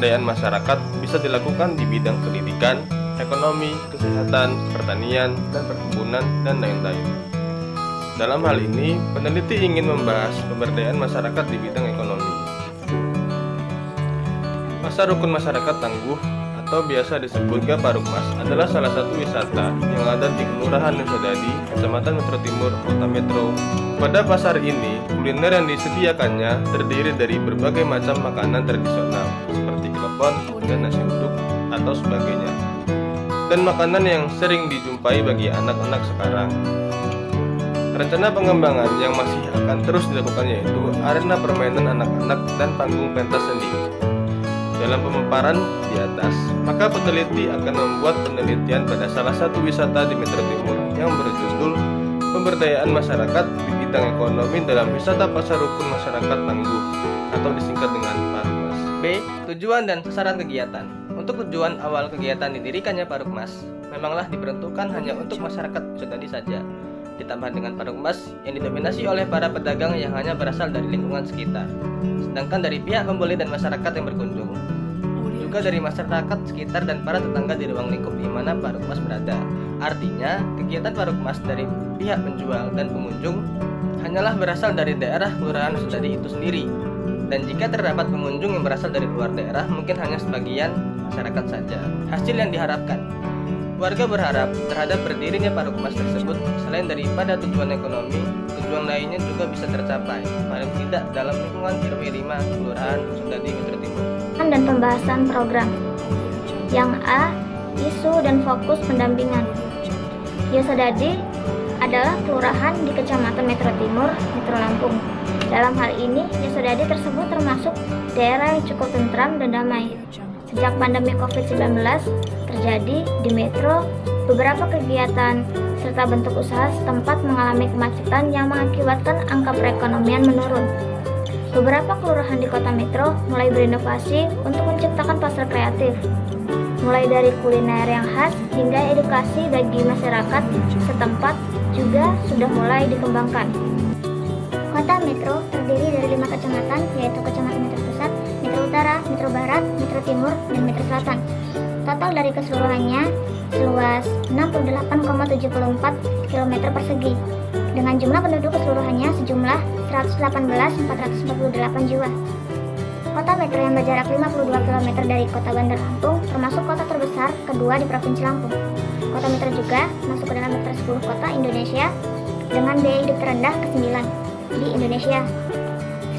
pemberdayaan masyarakat bisa dilakukan di bidang pendidikan, ekonomi, kesehatan, pertanian, dan perkebunan, dan lain-lain. Dalam hal ini, peneliti ingin membahas pemberdayaan masyarakat di bidang ekonomi. Pasar Rukun Masyarakat Tangguh atau biasa disebut Parukmas adalah salah satu wisata yang ada di Kelurahan Nusadadi, Kecamatan Metro Timur, Kota Metro. Pada pasar ini, kuliner yang disediakannya terdiri dari berbagai macam makanan tradisional seperti klepon dan nasi uduk atau sebagainya, dan makanan yang sering dijumpai bagi anak-anak sekarang. Rencana pengembangan yang masih akan terus dilakukan yaitu arena permainan anak-anak dan panggung pentas seni. Dalam pemaparan di atas, maka peneliti akan membuat penelitian pada salah satu wisata di Metro Timur yang berjudul Pemberdayaan Masyarakat di Bidang Ekonomi dalam Wisata Pasar Rukun Masyarakat Tangguh atau disingkat dengan Parukmas. B. Tujuan dan sasaran kegiatan. Untuk tujuan awal kegiatan didirikannya Parukmas, memanglah diperuntukkan hanya untuk masyarakat Nusadadi saja. Ditambah dengan Parukmas yang didominasi oleh para pedagang yang hanya berasal dari lingkungan sekitar, sedangkan dari pihak pembeli dan masyarakat yang berkunjung juga dari masyarakat sekitar dan para tetangga di ruang lingkup di mana Parukmas berada. Artinya, kegiatan Parukmas dari pihak penjual dan pengunjung hanyalah berasal dari daerah Kelurahan Nusadadi itu sendiri. Dan jika terdapat pengunjung yang berasal dari luar daerah, mungkin hanya sebagian masyarakat saja. Hasil yang diharapkan, warga berharap terhadap berdirinya Parukmas tersebut, selain daripada tujuan ekonomi, tujuan lainnya juga bisa tercapai, paling tidak dalam lingkungan RW 5 Kelurahan Nusadadi Metro Timur. Dan pembahasan program. Yang A, isu dan fokus pendampingan. Nusadadi adalah kelurahan di Kecamatan Metro Timur, Metro Lampung. Dalam hal ini, Nusadadi tersebut termasuk daerah yang cukup tentram dan damai. Sejak pandemi COVID-19 terjadi di Metro, beberapa kegiatan serta bentuk usaha setempat mengalami kemacetan yang mengakibatkan angka perekonomian menurun. Beberapa kelurahan di kota Metro mulai berinovasi untuk menciptakan pasar kreatif, mulai dari kuliner yang khas hingga edukasi bagi masyarakat setempat juga sudah mulai dikembangkan. Kota Metro terdiri dari 5 kecamatan, yaitu Kecamatan Metro Pusat, Metro Utara, Metro Barat, Metro Timur, dan Metro Selatan. Total dari keseluruhannya seluas 68,74 km persegi, dengan jumlah penduduk keseluruhannya sejumlah 118.448 jiwa. Kota Metro yang berjarak 52 km dari Kota Bandar Lampung termasuk kota terbesar kedua di Provinsi Lampung. Kota Metro juga masuk ke dalam daftar 10 kota Indonesia dengan biaya hidup terendah ke-9 di Indonesia,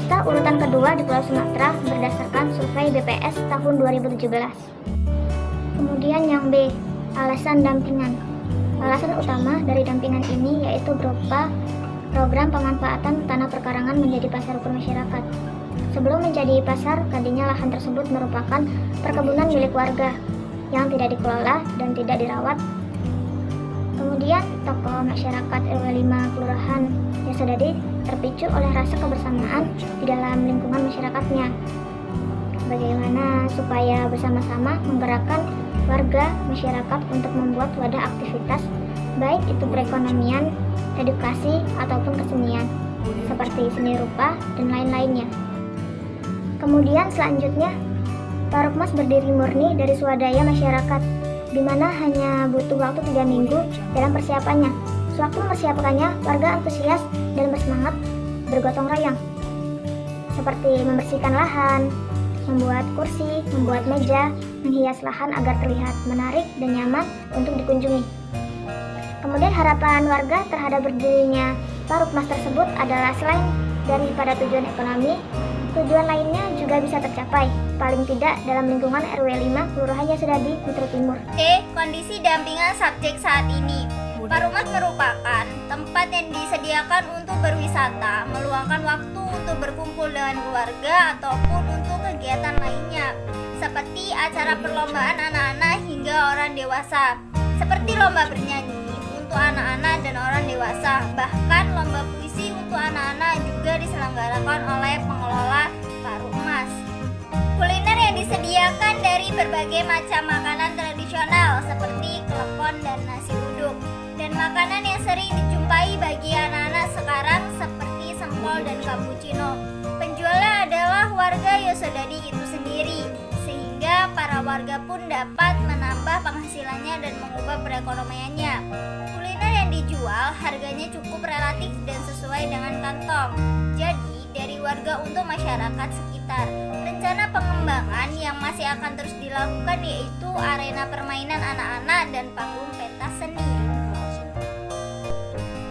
serta urutan kedua di Pulau Sumatera berdasarkan survei BPS tahun 2017. Kemudian yang B, alasan dampingan. Alasan utama dari dampingan ini yaitu berupa program pemanfaatan tanah perkarangan menjadi pasar rukun masyarakat. Sebelum menjadi pasar, tadinya lahan tersebut merupakan perkebunan milik warga yang tidak dikelola dan tidak dirawat. Kemudian tokoh masyarakat RW 5 Kelurahan Nusadadi terpicu oleh rasa kebersamaan di dalam lingkungan masyarakatnya. Bagaimana supaya bersama-sama menggerakkan warga masyarakat untuk membuat wadah aktivitas, baik itu perekonomian, edukasi, ataupun kesenian, seperti seni rupa dan lain-lainnya. Kemudian selanjutnya, Parukmas berdiri murni dari swadaya masyarakat, di mana hanya butuh waktu 3 minggu dalam persiapannya. Sewaktu mempersiapkannya, warga antusias dan bersemangat bergotong royong, seperti membersihkan lahan, membuat kursi, membuat meja, menghias lahan agar terlihat menarik dan nyaman untuk dikunjungi. Kemudian harapan warga terhadap berdirinya Parukmas tersebut adalah selain daripada tujuan ekonomi, tujuan lainnya juga bisa tercapai, paling tidak dalam lingkungan RW 5 Kelurahan Nusadadi Metro Timur. E. Kondisi dampingan subjek saat ini. Parukmas merupakan tempat yang disediakan untuk berwisata, meluangkan waktu untuk berkumpul dengan keluarga ataupun untuk kegiatan lainnya, seperti acara perlombaan anak-anak hingga orang dewasa, seperti lomba bernyanyi untuk anak-anak dan orang dewasa. Bahkan lomba puisi untuk anak-anak juga diselenggarakan oleh pengelola Parukmas. Kuliner yang disediakan dari berbagai macam makanan tradisional seperti klepon dan nasi uduk, dan makanan yang sering dijumpai bagi anak-anak sekarang seperti sempol dan cappuccino. Penjualnya adalah warga Nusadadi itu sendiri, sehingga para warga pun dapat menambah penghasilannya dan mengubah perekonomiannya. Kuliner yang dijual harganya cukup relatif dan sesuai dengan kantong. Jadi, dari warga untuk masyarakat sekitar. Rencana pengembangan yang masih akan terus dilakukan yaitu arena permainan anak-anak dan panggung pentas seni.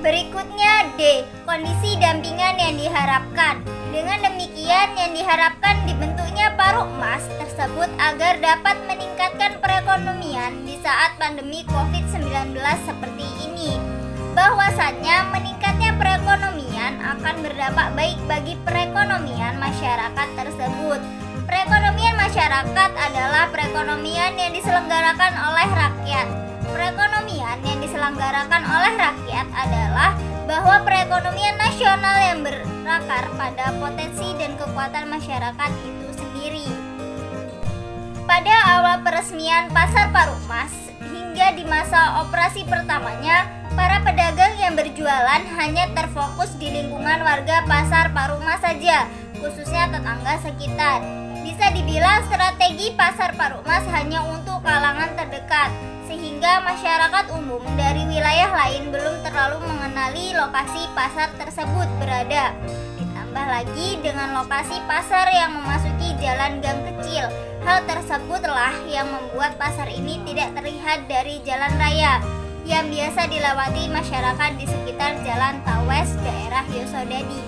Berikutnya D. Kondisi dampingan yang diharapkan. Dengan demikian yang diharapkan dibentuknya Parukmas tersebut agar dapat meningkatkan perekonomian di saat pandemi COVID-19 seperti ini. Bahwasannya meningkatnya perekonomian akan berdampak baik bagi perekonomian masyarakat tersebut. Perekonomian masyarakat adalah perekonomian yang diselenggarakan oleh rakyat. Perekonomian yang diselenggarakan oleh rakyat adalah bahwa perekonomian nasional yang berakar pada potensi dan kekuatan masyarakat itu sendiri. Pada awal peresmian Pasar Parukmas hingga di masa operasi pertamanya, para pedagang yang berjualan hanya terfokus di lingkungan warga Pasar Parukmas saja, khususnya tetangga sekitar. Bisa dibilang strategi Pasar Parukmas hanya untuk kalangan terdekat, sehingga masyarakat umum dari wilayah lain belum terlalu mengenali lokasi pasar tersebut berada. Ditambah lagi dengan lokasi pasar yang memasuki jalan gang kecil, hal tersebutlah yang membuat pasar ini tidak terlihat dari jalan raya yang biasa dilewati masyarakat di sekitar Jalan Tawes, daerah Yosodadi.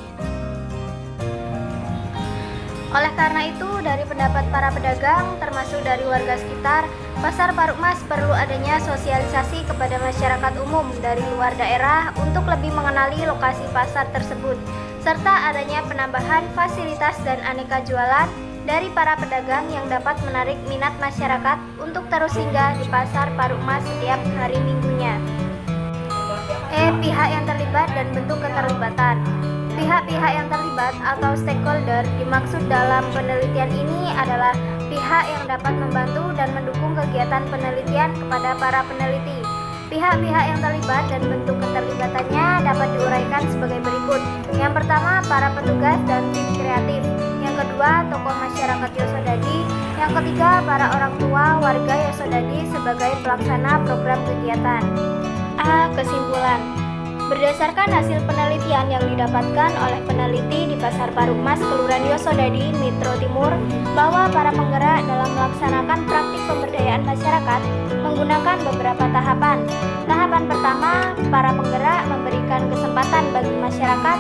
Oleh karena itu, dari pendapat para pedagang, termasuk dari warga sekitar, Pasar Parukmas perlu adanya sosialisasi kepada masyarakat umum dari luar daerah untuk lebih mengenali lokasi pasar tersebut, serta adanya penambahan fasilitas dan aneka jualan dari para pedagang yang dapat menarik minat masyarakat untuk terus singgah di Pasar Parukmas setiap hari minggunya. Pihak yang terlibat dan bentuk keterlibatan. Pihak-pihak yang terlibat atau stakeholder dimaksud dalam penelitian ini adalah pihak yang dapat membantu dan mendukung kegiatan penelitian kepada para peneliti. Pihak-pihak yang terlibat dan bentuk keterlibatannya dapat diuraikan sebagai berikut. Yang pertama, para petugas dan tim kreatif. Yang kedua, tokoh masyarakat Yosodadi. Yang ketiga, para orang tua warga Yosodadi sebagai pelaksana program kegiatan. A. Kesimpulan. Berdasarkan hasil penelitian yang didapatkan oleh peneliti di Pasar Parukmas, Kelurahan Yosodadi, Mitro Timur, bahwa para penggerak dalam melaksanakan praktik pemberdayaan masyarakat menggunakan beberapa tahapan. Tahapan pertama, para penggerak memberikan kesempatan bagi masyarakat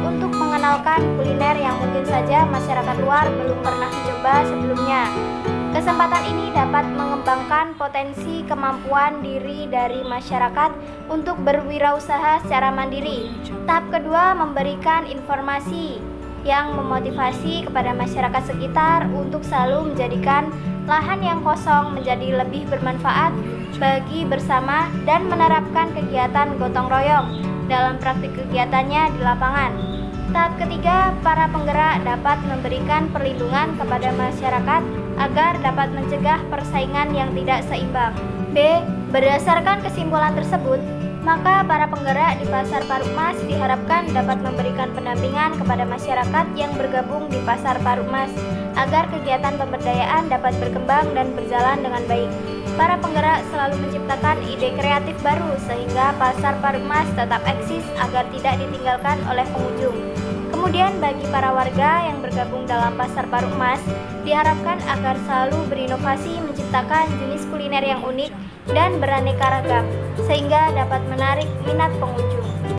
untuk mengenalkan kuliner yang mungkin saja masyarakat luar belum pernah mencoba sebelumnya. Kesempatan ini dapat mengembangkan potensi kemampuan diri dari masyarakat untuk berwirausaha secara mandiri. Tahap kedua, memberikan informasi yang memotivasi kepada masyarakat sekitar untuk selalu menjadikan lahan yang kosong menjadi lebih bermanfaat bagi bersama dan menerapkan kegiatan gotong royong dalam praktik kegiatannya di lapangan. Tahap ketiga, para penggerak dapat memberikan perlindungan kepada masyarakat agar dapat mencegah persaingan yang tidak seimbang. B. Berdasarkan kesimpulan tersebut, maka para penggerak di Pasar Parukmas diharapkan dapat memberikan pendampingan kepada masyarakat yang bergabung di Pasar Parukmas agar kegiatan pemberdayaan dapat berkembang dan berjalan dengan baik. Para penggerak selalu menciptakan ide kreatif baru sehingga Pasar Parukmas tetap eksis agar tidak ditinggalkan oleh pengunjung. Kemudian bagi para warga yang bergabung dalam Pasar Parukmas, diharapkan agar selalu berinovasi menciptakan jenis kuliner yang unik dan beraneka ragam, sehingga dapat menarik minat pengunjung.